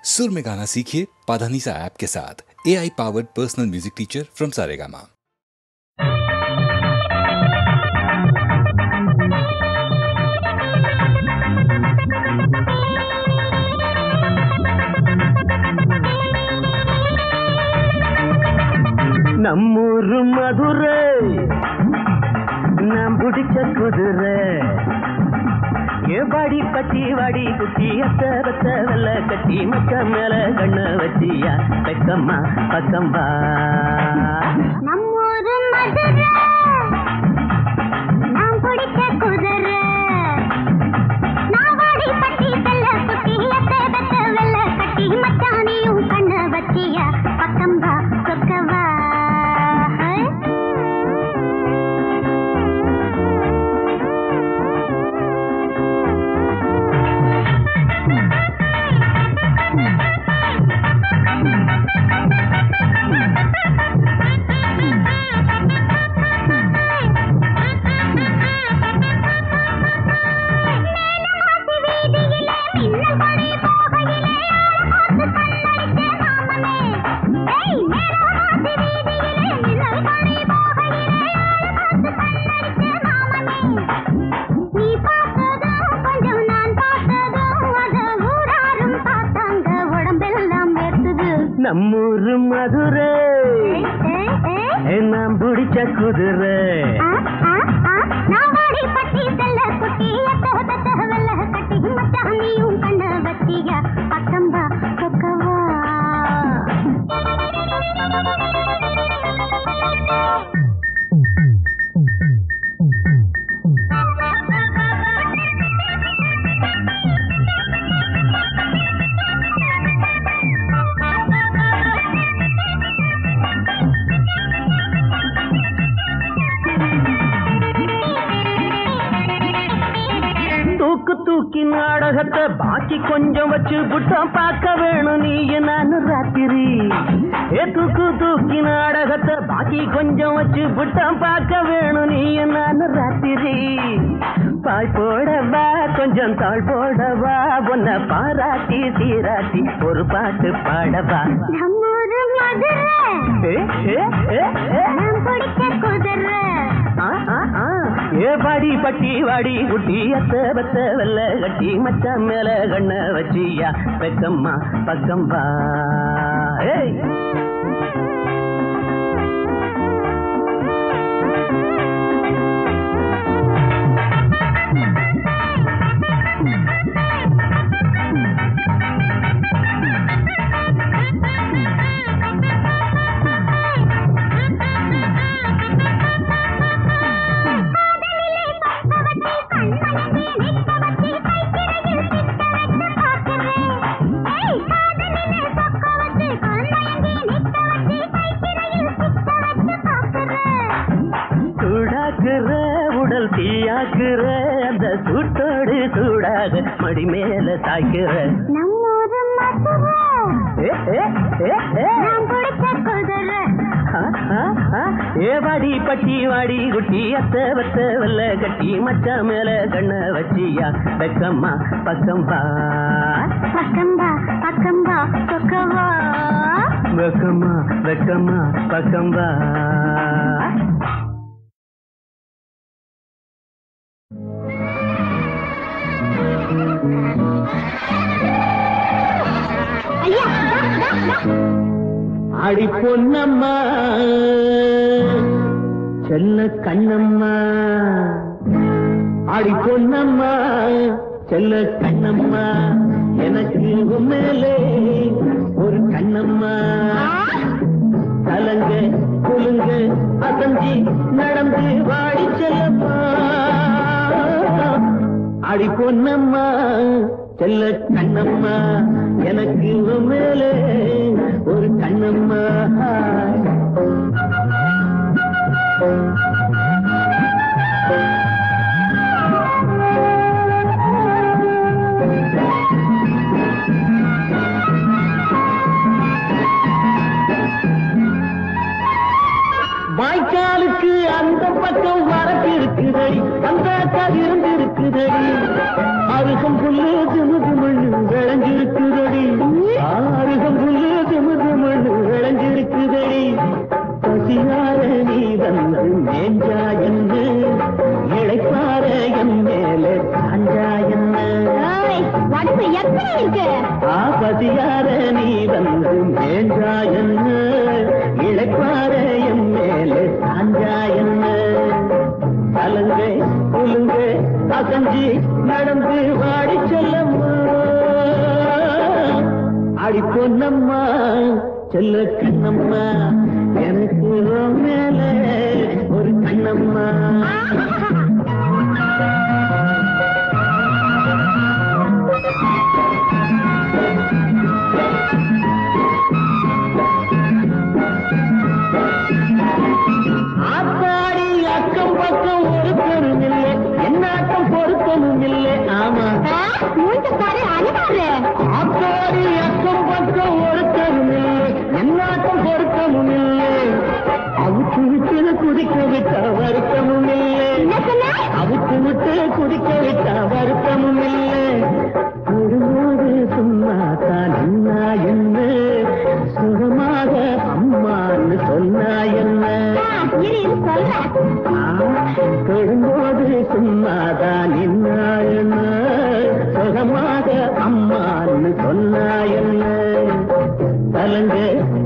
सुर में गाना सीखिए पाधानीसा ऐप के साथ। AI powered personal music teacher from Saregama. நம்மூரு மதுரை நாம் பிடிச்ச குதிரை ஏபாடி பட்டி வாடி குட்டி அத்த பத்த வெள்ள கட்டி மச்ச மேல கண்ணு வச்சியா பெக்கம்மா பக்கம்பா. நம்மூரு மதுரை நாம் பிடிச்ச குதிரை நாவாடி பட்டி வெள்ள குட்டி அத்த பத்த வெள்ள கட்டி மச்சானியும் கண்ணு வச்சியா பக்கம்பா சொக்கவா. நம்மூரு மதுரை நாம் பிடிச்ச குதிரை நாவாடி பட்டி செல்ல குட்டி எத்த வெள்ள கட்டி மச்சானியும் கண்ண வச்சியா பக்கம்பா சொக்கவா. தூக்கி நாடகத்தை பாக்கி கொஞ்சம் வச்சு புட்டம் பார்க்க வேணும் நீ நான் ராத்திரி. தூக்கி நாடகத்தை பாக்கி கொஞ்சம் வச்சு புட்டம் பார்க்க வேணும் நீ நான் ராத்திரி. பாய் போடவா கொஞ்சம் தாழ் போடவா உன்னை பாராட்டி சீராட்டி ஒரு பாட்டு பாடவா. நம்மூரு மதுரை நாம் பிடிச்ச குதிரை ஏபாடி பட்டி வாடி குட்டி அத்த பத்த வெள்ள கட்டி மச்சா மேல கண்ண வச்சியா பெக்கம்மா பக்கம்பா. உடல் தீயாக்குற அந்த சூட்டோடு சூடாக மடி மேல தாய்க்கிற நம்மூரு மதுரை நாம் பிடிச்ச குதிரை ஏவாடி பட்டி வாடி குட்டி அத்த பத்த வெள்ள கட்டி மச்சா மேல கண்ண வச்சியா பெக்கம்மா பக்கம்பா பக்கம்பா பக்கம்பா சொக்கவா. வெக்கம்மா வெக்கம்மா பக்கம்பா. அடி பொன்னம்மா செல்ல கண்ணம்மா அடி பொன்னம்மா செல்ல கண்ணம்மா எனக்கு மேலே ஒரு கண்ணம்மா. கலங்க குலுங்க அசஞ்சி நடந்து வாடி செல்லம்மா. அடி பொன்னம்மா செல்ல கண்ணம்மா எனக்கு மேலே ஒரு கண்ணம்மா. வாய்க்காலுக்கு அந்த பக்கம் வரப்பு இருக்குதடி அந்த கதிர்ந்து இருக்குதடி அருகம் புல்லு திமுது மண்ணு விளைஞ்சிருக்குதடி. பசியார நீ வந்து மேஞ்சா என்ன இழைப்பார என் மேலே சாஞ்சா என்ன கலங்க குலுங்க அசஞ்சி நடந்து வாடி செல்லம்மா அடி பொன்னம்மா செல்ல கண்ணம்மா எனக்கு மேல ஒரு கண்ணம்மா ஆத்தாடி அக்கம் பக்கம் ஒருத்தரும் இல்லை என்னாட்டம் பொருத்தமும் இல்லை ஆமா ஆத்தாடி அக்கம் பக்கம் ஒருத்தரும் இல்லை என்னாட்டம் பொருத்தமும் இல்லை அவுத்து விட்டு குதிக்க விட்ட வருத்தமும் இல்லை அவுத்து விட்டு குதிக்க விட்ட வருத்தமும் இல்லை ஒருபோது சும்மா தான் என்ன சுகமாக அம்மான்னு சொன்னா என்ன தொழும்போது சும்மாதான் என்ன சுகமாக அம்மான்னு சொன்னா என்ன கலங்க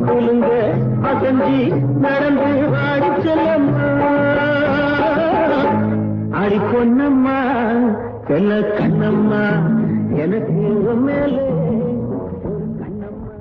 குலுங்க அசஞ்சி நடந்து வாடி செல்லம்மா அடி பொன்னம்மா செல்ல கண்ணம்மா எனக்கு மேலே கண்ணம்மா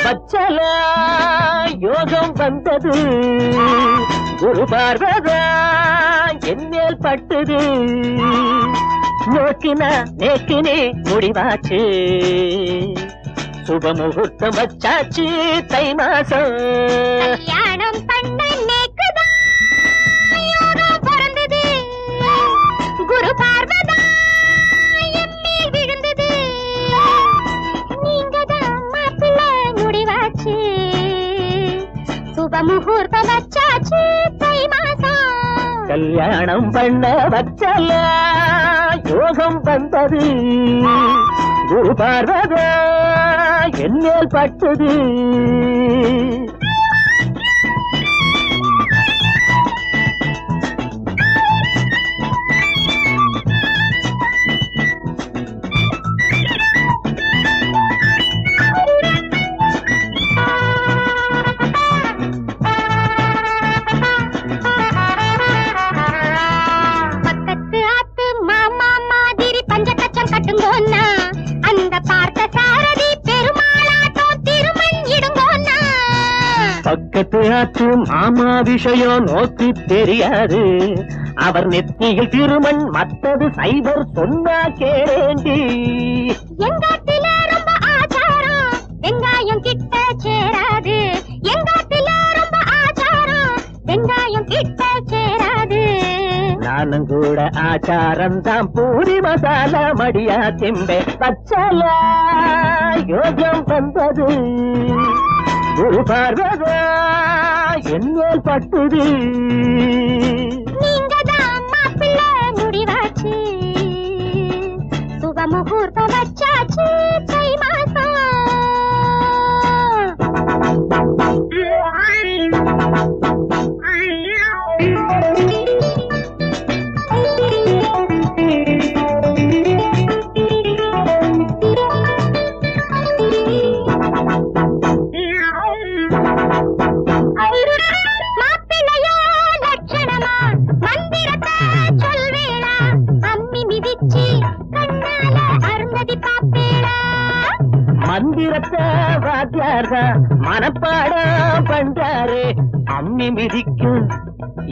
பச்சலா யோகம் வந்தது ஒரு பார்வதா என்னேல் பட்டது நோக்கின நேக்கினே முடிவாச்சு சுப முகூர்த்தம் வச்சாச்சு தை மாசம் கல்யாணம் பண்ண நேக்குதான் யோகம் பிறந்தது குரு பார்வதா எம்மேல் விழுந்தது நீங்கதான் மாப்பிள்ளை முடிவாச்சு சுப முகூர்த்தம் வச்சாச்சு தை மாசம் கல்யாணம் பண்ண வச்சல யோகம் வந்தது குரு பார்வதா என்னேல் பட்டது பக்கத்து ஆற்று மாமா விஷயம் நோக்கு தெரியாது அவர் நெத்தியில் திருமண் மத்தது சைவர் சொன்னா கேளேண்டி எங்காட்டில ரொம்ப ஆச்சாரம் வெங்காயம் கிட்ட சேராது எங்காட்டில ரொம்ப ஆச்சாரம் வெங்காயம் கிட்ட சேராது நானும் கூட ஆச்சாரம் தான் பூரி மசாலா மடியா திம்பே பச்சலா யோகம் வந்தது குரு பார்வதா என்னேல் பட்டது நீங்கதான் மாப்பிள்ளை முடிவாச்சு சுப முகூர்த்தம் வச்சாச்சு தை மாசம் மாப்பிள்ளையோ லட்சணமா மந்திரத்தை சொல்வேளா அம்மி மிதிச்சு கண்ணால அருந்ததி பாப்பேளா மந்திரத்தை வாத்தியார்தா மனப்பாடம் பண்றாரு அம்மி மிதிக்கும்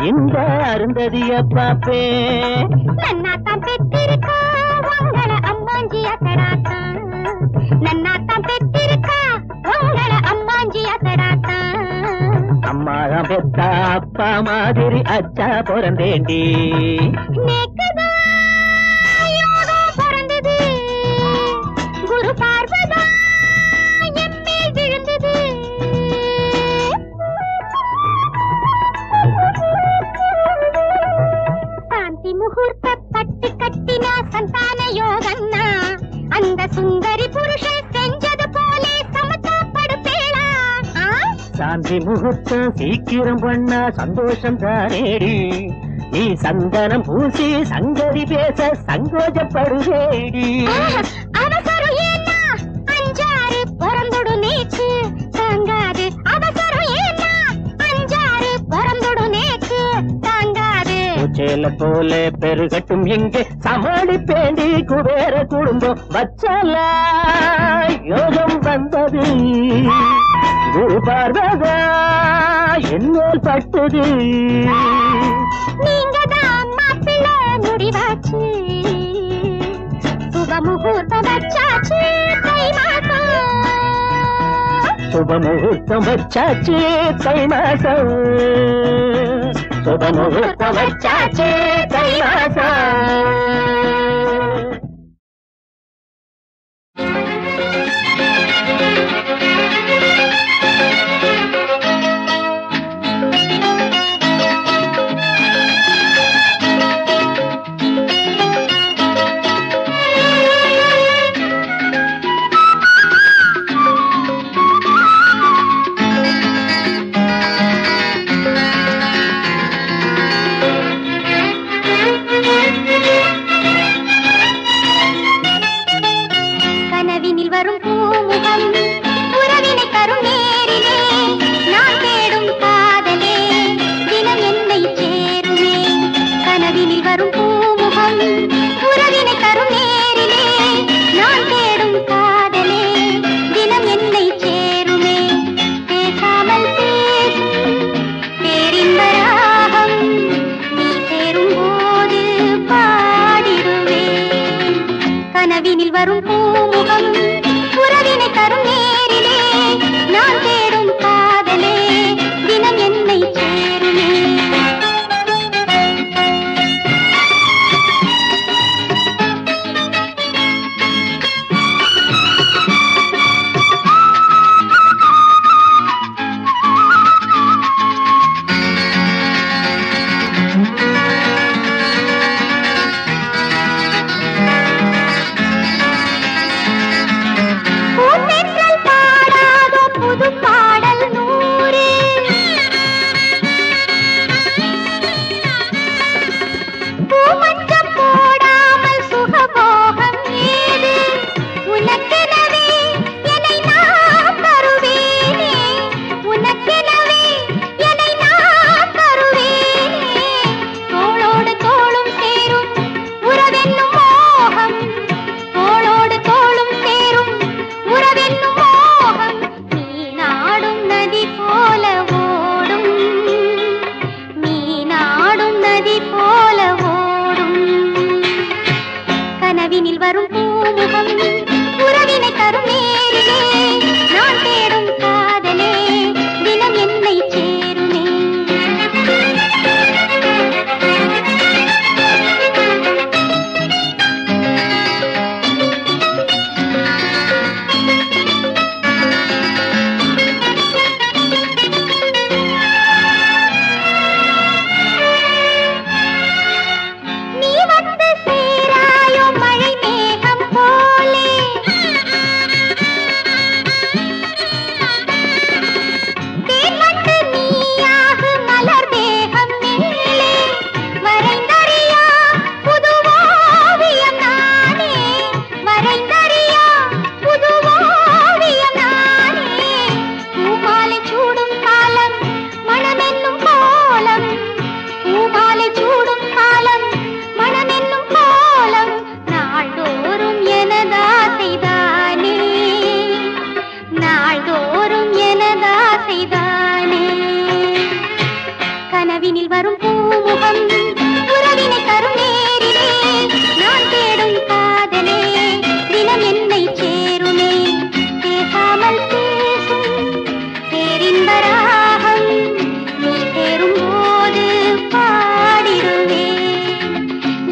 இந்த அருந்ததிய பாப்பே நன்னாத்தான் பெற்றிருக்கா உங்கள அம்மாஞ்சி அசடாத்தான் நன்னாத்தான் பெற்றிருக்கா உங்கள அம்மாஞ்சி அசடாத்தான் அம்மாதான் பெத்தா அப்பா மாதிரி அச்சா பிறந்தேண்டி நேக்குதான் யோகம் பிறந்தது குரு பார்வதா எம்மேல் விழுந்தது சாந்தி முகூர்த்த பட்டு கட்டினா சந்தான யோக சாந்தி முகூர்த்தம் சீக்கிரம் பண்ணா சந்தோஷம் தானேடி. நீ சந்தனம் பூசி சங்கதி பேச சங்கோஜப்படுவேடி. அவசரம் ஏன்னா அஞ்சாறு பிறந்துடு நேக்கு தாங்காது. அவசரம் ஏன்னா அஞ்சாறு பிறந்துடு நேக்கு தாங்காது. சேல போல பெருகட்டும் இங்கே சமாளிப்பேண்டி குபேர குடும்பம் வச்சால யோகம் வந்தது. குரு பார்வதா என்னோல் பட்டது. நீங்க தான் மாப்பிள்ளை முடிவாச்சு. சுப முகூர்த்தம் வச்சாச்சு தை மாசம். சுப முகூர்த்தம் வச்சாச்சு தை மாசம். சுப முகூர்த்தம் வச்சாச்சு தை மாசம்.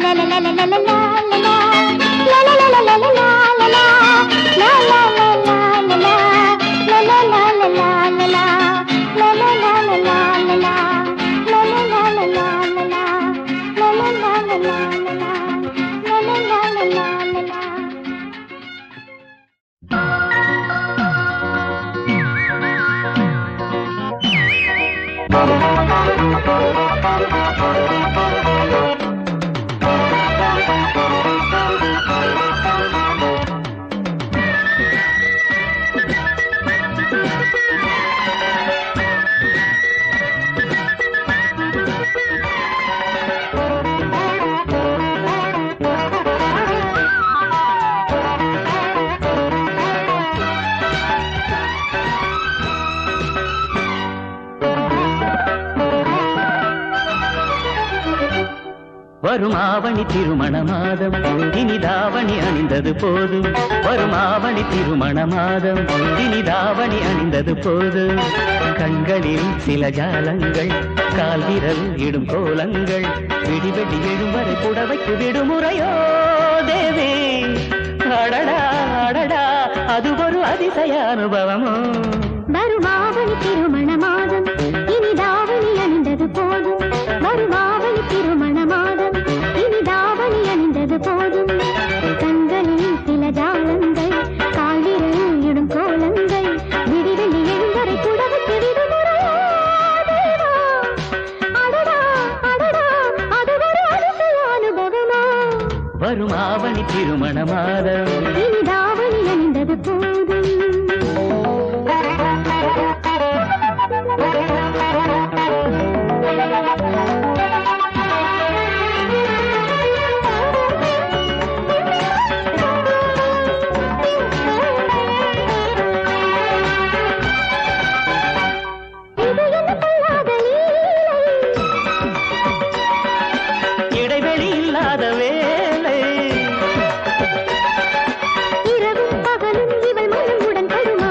la la la la la la la la la la la la la la வரும் ஆவணி திருமண மாதம் இனி தாவணி அணிந்தது போதும். வரும் ஆவணி திருமண மாதம் இனி தாவணி அணிந்தது போதும். கண்களில் சில ஜாலங்கள் கால் விரல் இடும் கோலங்கள் விடி வெடி எழும் வரை புடவைக்கு விடுமுறையோ தேவி. அடடா அடடா அது ஒரு அதிசய அனுபவமோ. வரும் ஆவணி திருமண மாதம் இனி தாவணி அணிந்தது போதும். வரும் ஆவணி திருமண மாதம் இனி தாவணி அணிந்தது போதும். கண்களில் சில ஜாலங்கள் கால் விரல் இடும் கோலங்கள் விடி வெள்ளி எழும் வரை புடவைக்கு விடுமுறையோ தேவா. அடடா அடடா அது ஒரு அதிசய அனுபவமோ. வரும் ஆவணி திருமண மாதம் இனி தாவணி அணிந்தது போதும். இடைவெளி இல்லாத வேலை இரவும் பகலும் இவள் மனம் உடன்படுமா?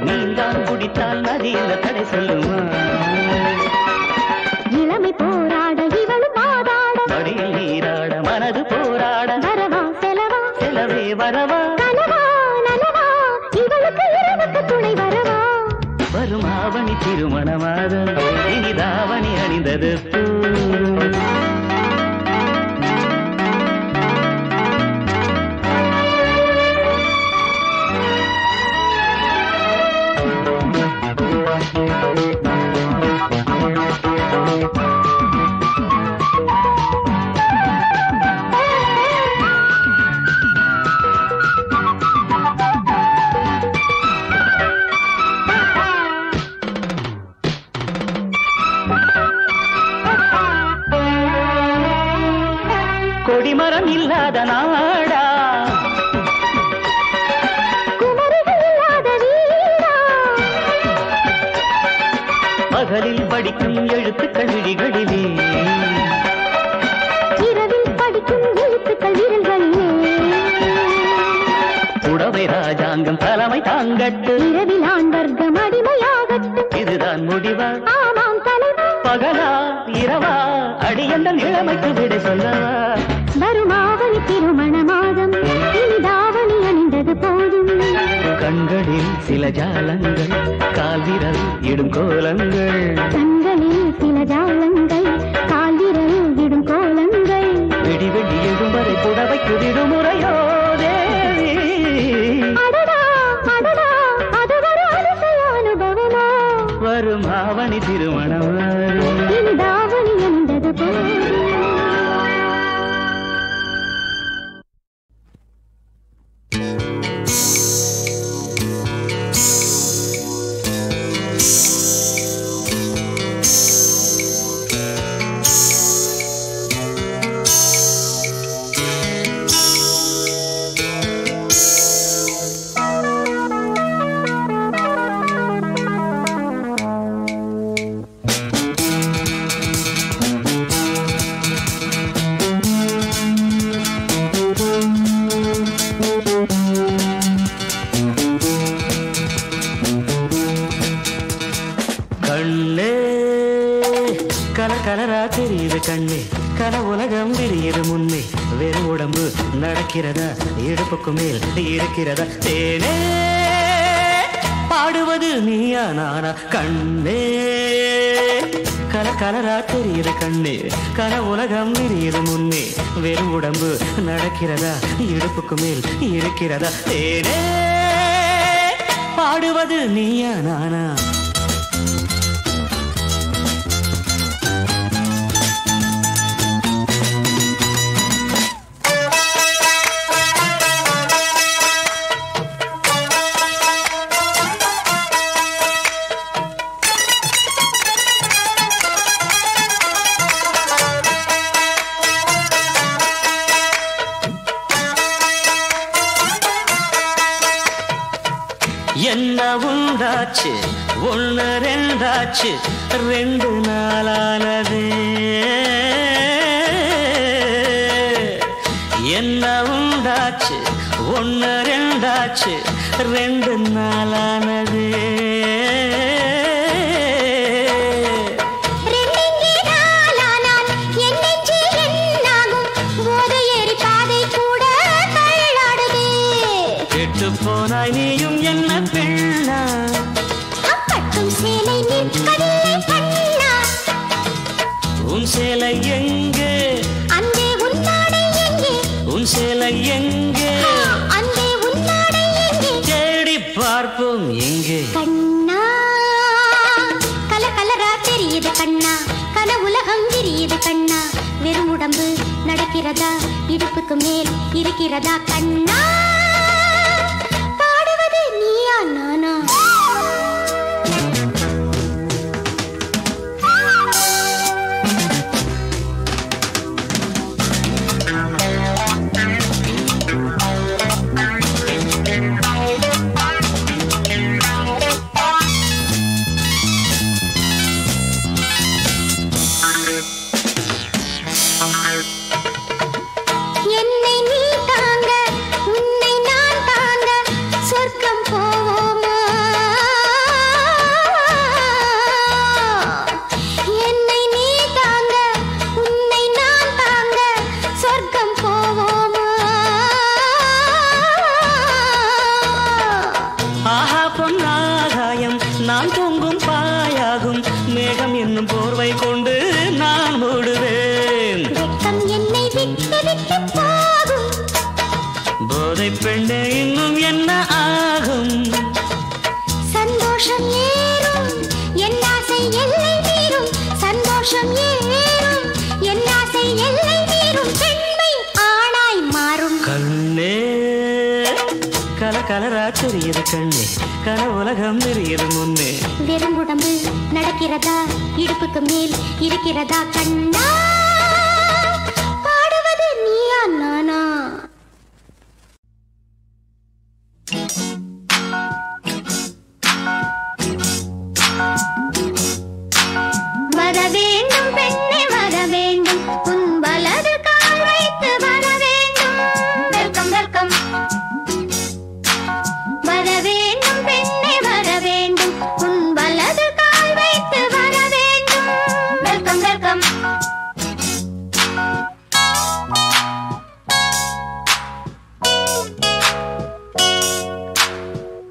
நீந்தான் குடித்தால் நதியில் தடை சொல்லுமா? இளமை போராட இவளும் மாதாட மடியில் நீராட மனது போராட வரவா செலவா செலவே வரவா கனவா நனவா இவளுக்கு இரவுக்கு துணை வரவா. வரும் ஆவணி திருமண மாதம் இனி தாவணி அணிந்தது போதும். கொடிமரம் இல்லாத நாடா குமரிகள் இல்லாத வீடா பகலில் படிக்கும் எழுத்துக்கள் விழிகளிலே இரவில் படிக்கும் எழுத்துக்கள் விரல்களிலே புடவை ராஜாங்கம் தலைமை தாங்கட்டு இரவில் ஆண் வர்க்கம் அடிமையாகட்டும். இதுதான் முடிவா ஆமாம் தலைவா. பகலா இரவா அடியந்தன் இளமைக்கு விடை சொல்லவா. வரும் ஆவணி திருமண மாதம் இனி தாவணி அணிந்தது போதும். கண்களில் சில ஜாலங்கள் கால் விரல் இடும் கோலங்கள் கண்களில் சில ஜாலங்கள் கால் விரல் இடும் கோலங்கள் வெடி வெடி எழும் வரை புடவைக்கு விடுமுறையோ தேவி. அடடா அடடா அது ஒரு அதிசய அனுபவமோ. வரும் ஆவணி திருமணம் இனி தாவணி அணிந்தது போதும். கலரா தெரியுது கண்ணே கன உலகம் விரியுது முன்னே வெறும் உடம்பு நடக்கிறதா இடுப்புக்கு மேல் இருக்கிறதா தேனே பாடுவது நீயா நானா கண்ணே கலரா தெரியுது கண்ணே கன உலகம் விரியுது முன்னே வெறும் உடம்பு நடக்கிறதா இடுப்புக்கு மேல் இருக்கிறதா தேனே பாடுவது நீயா நானா என்ன உண்டாச்சு ஒன்று ரெண்டாச்சு ரெண்டு நாளானதே என்ன உண்டாச்சு ஒன்னு ரெண்டாச்சு 2 நாளானது கெட்டு போனாய் நீயும் என்ன பெண்ணா கட்டும் சேலை நிற்கவில்லை கண்ணா உன் சேலை எங்கே அங்கே உன்னாடை எங்கே உன் சேலை எங்கே அங்கே உன்னாடை எங்கே தேடி பார்ப்போம் எங்கே கண்ணா கலர் கலரா தெரியுது கண்ணா கனவுலகம் விரியுது கண்ணா வெறும் உடம்பு நடக்கிறதா இடுப்புக்கு மேல் இருக்கிறதா கண்ணா பாடுவது நீயா நானா என்னை நீ தாங்க உன்னை நான் தாங்க சொர்க்கம் போவோமா என்னை நீ தாங்க உன்னை நான் தாங்க சொர்க்கம் போவோமா ஆஹா பொன்னாகாயம் நான் தூங்கும் பாயாகும் மேகம் என்னும் போர்வை கொண்டு நான் மூடுவேன் வெட்கம் என்னை விட்டு விட்டு போகும் போதை பெண்ணே இன்னும் என்ன ஆகும் சந்தோஷம் ஏறும் என் ஆசை எல்லை மீறும் சந்தோஷம் ஏறும் என் ஆசை எல்லை மீறும் பெண்மை ஆணாய் மாறும் கண்ணே கலரா தெரியுது கண்ணே கனவுலகம் தெரியுது முன்னே வெறும் உடம்பு நடக்கிறதா இடுப்புக்கு மேல் இருக்கிறதா கண்ணா பாடுவது நீயா நானா வர வேண்டும் பெண்ணே வர வேண்டும் உன் வலது கால் வைத்து வர வேண்டும் வெல்கம் வெல்கம் வர வேண்டும் பெண்ணே வர வேண்டும் உன் வலது கால் வைத்து வர வேண்டும் வெல்கம் வெல்கம்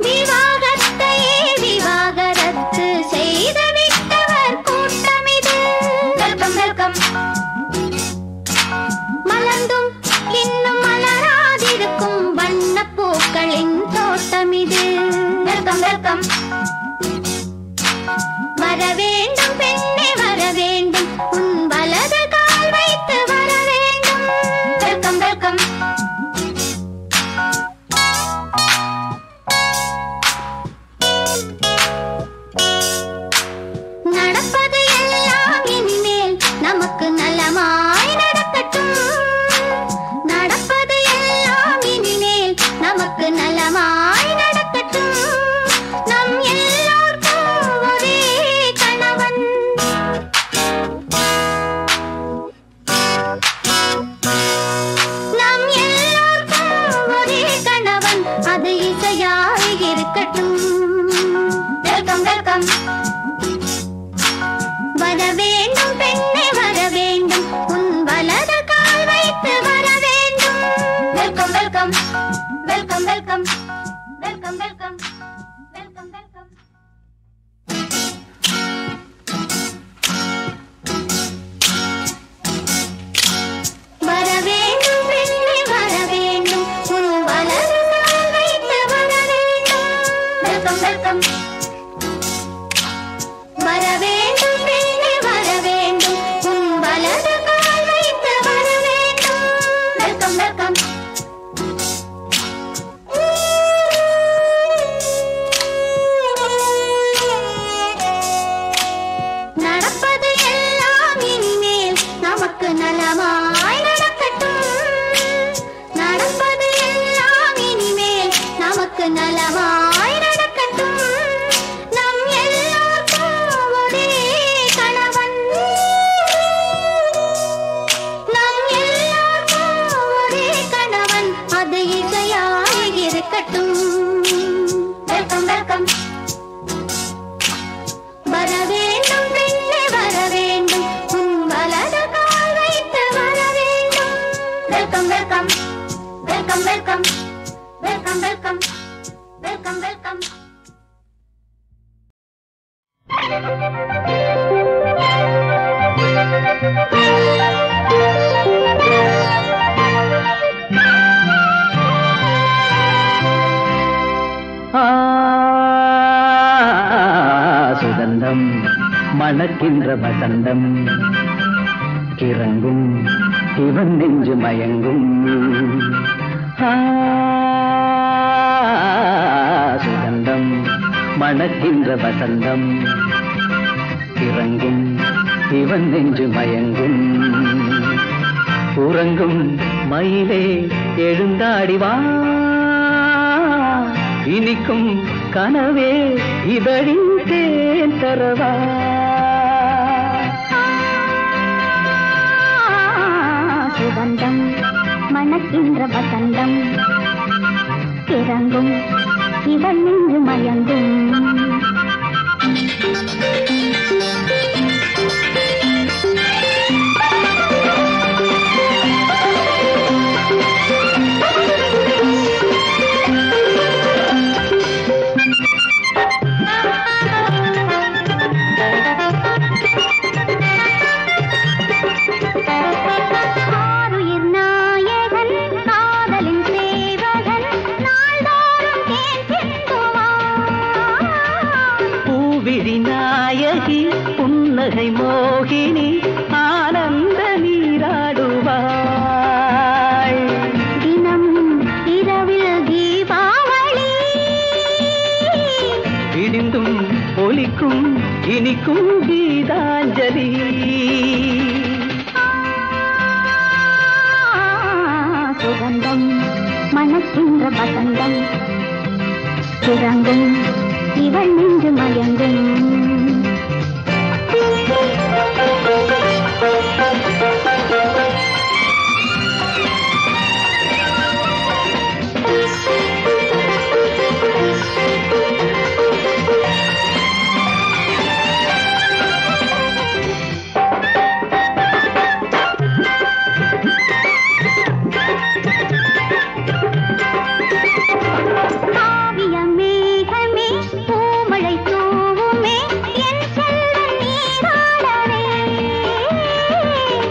விவாகத்தையே விவாகரத்து செய்து விட்டவர் கூட்டம் இது வெல்கம் வெல்கம் மலர்ந்தும் இன்னும் மலராதிருக்கும் வண்ணப் பூக்களின் தோட்டம் இது வெல்கம் வெல்கம் வர வேண்டும் பெண்ணே வர வேண்டும் உன் வலது கால் வைத்து வர வேண்டும் வெல்கம் வெல்கம் நடப்பது எல்லாம் இனிமேல் நமக்கு நலமாய் நடக்கட்டும் நடப்பது எல்லாம் இனிமேல் நமக்கு நலமாய் நடக்கட்டும் நம் எல்லோருக்கும் ஒரே கணவன் நம் எல்லோருக்கும் ஒரே கணவன் அது இசையாய் இருக்கட்டும் வெல்கம் வெல்கம் வர வேண்டும் பெண்ணே வர வேண்டும் உன் வலது கால் வைத்து வர வேண்டும் welcome welcome welcome welcome welcome welcome welcome welcome வர வேண்டும் பெண்ணே வர வேண்டும் உன் வலது கால் வைத்து வர வேண்டும் வெல்கம் வெல்கம் வர வேண்டும் பெண்ணே வர வேண்டும் உன் வலது கால் வைத்து வர வேண்டும் வெல்கம் வெல்கம் நடப்பது எல்லாம் இனிமேல் நமக்கு நலமாய் நடக்கட்டும் நடப்பது எல்லாம் இனிமேல் நமக்கு நலமாய் நடக்கட்டும் நம் எல்லோருக்கும் ஒரே கணவன் நம் எல்லோருக்கும் ஒரே welcome welcome welcome welcome welcome welcome. சுகந்தம் மணக்கின்ற வசந்தம் கிறங்கும் இவன் நெஞ்சு மயங்கும். சுகந்தம் மணக்கின்ற வசந்தம் கிறங்கும் இவன் நெஞ்சு மயங்கும். உறங்கும் மயிலே எழுந்தாடிவா, இனிக்கும் கனவே இதழின் தேன் தரவா. சுகந்தம் மணக்கின்ற வசந்தம் கிறங்கும் இவன் நெஞ்சு மயங்கும். புன்னகை மோகினி ஆனந்த நீராடுவாய். தினம் இரவில் தீபாவளி விடிந்தும் ஒலிக்கும் இனிக்கும் கீதாஞ்சலி. சுகந்தம் மணக்கின்ற வசந்தம் கிறங்கும் இவன் நெஞ்சு மயங்கும்.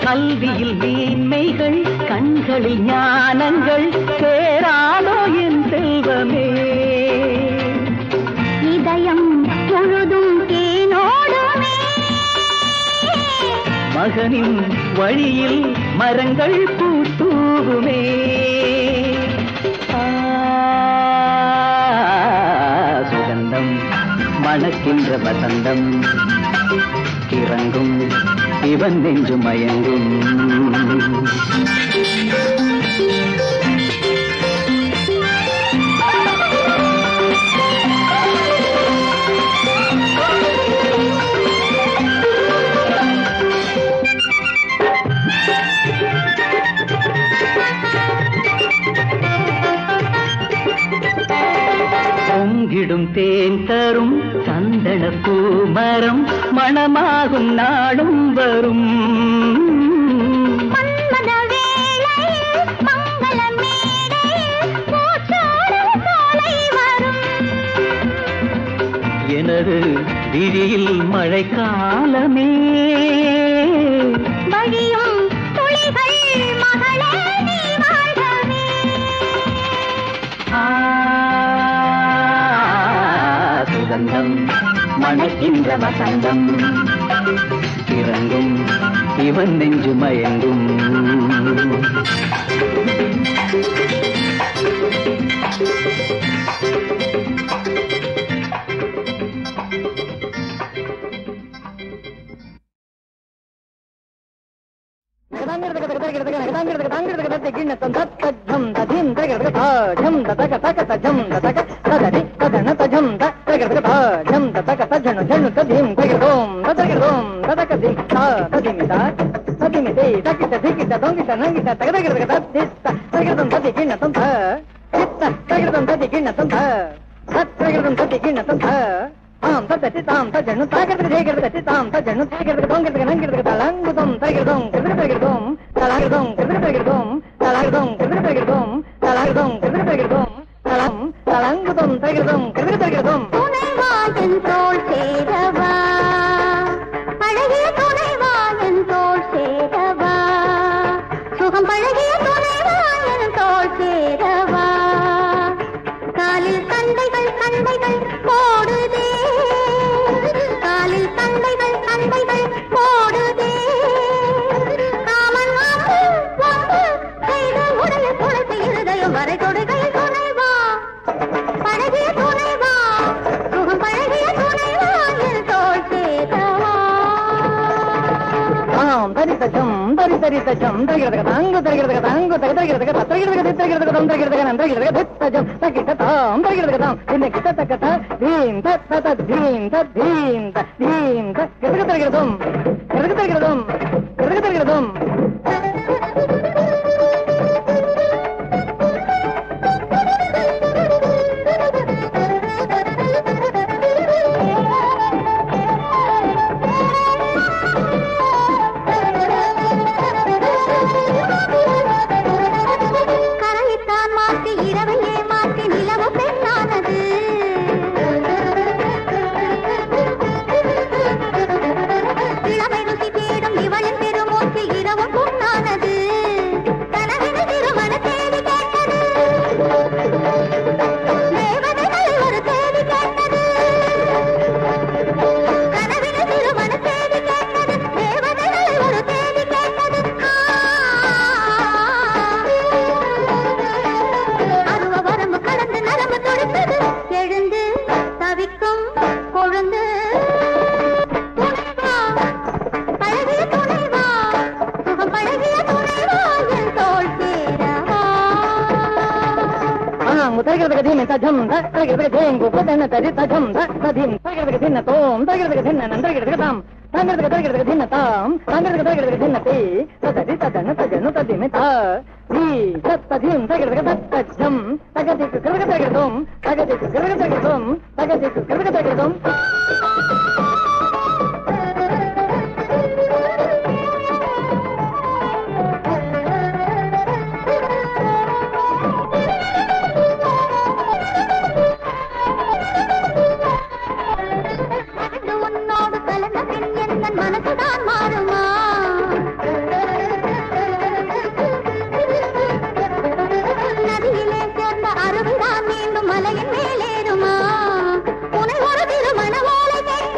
கல்வியில் மேன்மைகள் கண்களில் ஞானங்கள் சேராதோ என் செல்வமே. இதயம் முழுதும் தேனோடுமே, மகனின் வழியில் மரங்கள் பூத்தூவுமே. சுகந்தம் மணக்கின்ற வசந்தம் கிறங்கும் இவன் நெஞ்சு மயங்கும். பொங்கிடும் தேன் தரும் சந்தன பூமரம் மணமாகும் நாடும் வரும். மன்மத வேளையில் மங்கள மேடையில் பூச்சோடும் சோலை வரும். எனது விழியில் மழைக்காலமே வழியும் துளிகள் மகளே நீ வாழ்கவே. சுகந்தம் மணக்கின்ற வசந்தம் கிறங்கும் இவன் நெஞ்சு மயங்கும். தருகிறதும் தருகிறதும் தளம் தளங்குதும் தருகிறதும் தருகிறதும் துணைவாயன் தோள் சேரவா பழகிய துணைவாயன் தோள் சேரவா சுகம் பழகிய துணைவாயன் தோள் சேரவா காலில் கண்டைகள் கண்டைகள் போடுதே காலில் கண்டைகள் கண்டைகள் போடுதே காமன் வாப்பு வாப்பு கைது உடைய குழந்தை இருதயம் வரை தொடுகையில் துணைவா பழகிய துணைவா சுகம் பழகிய துணைவா என் தோள் சேரவா தரித்தச்சம் தரித்தரித்தச்சம் தருகிறதுக்கு தாங்கு தருகிறதுக்கு தாங்கு தருகிறதுக்கு தருகிறதுக்கு தருகிறதுக்கு தம் தருகிறதுக்கு நம் தருகிறதுக்கு தித்தஜம் தக்கிட்ட தாம் தருகிறதுக்கு தாம் இன்ன கிட்ட தக்கட்ட தீம் தத்த தீம் தீம் தீம் தருகிறதுக்கு தருகிறதும் தருகிறதுக்கு தருகிறதும் தருகிறதுக்கு தருகிறதும் அருவிதான் மீண்டும் மலையின் மேலேறுமா உனை ஒரு திருமண ஓலை கேட்க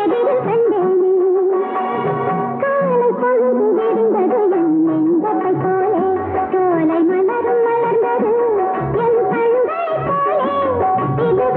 எதிரில் கண்டேனே காலை பொழுது விழுந்தது என் நெஞ்சத்தை போலே சோலை மலரும் மலர்ந்தது என் கண்களை போலே இது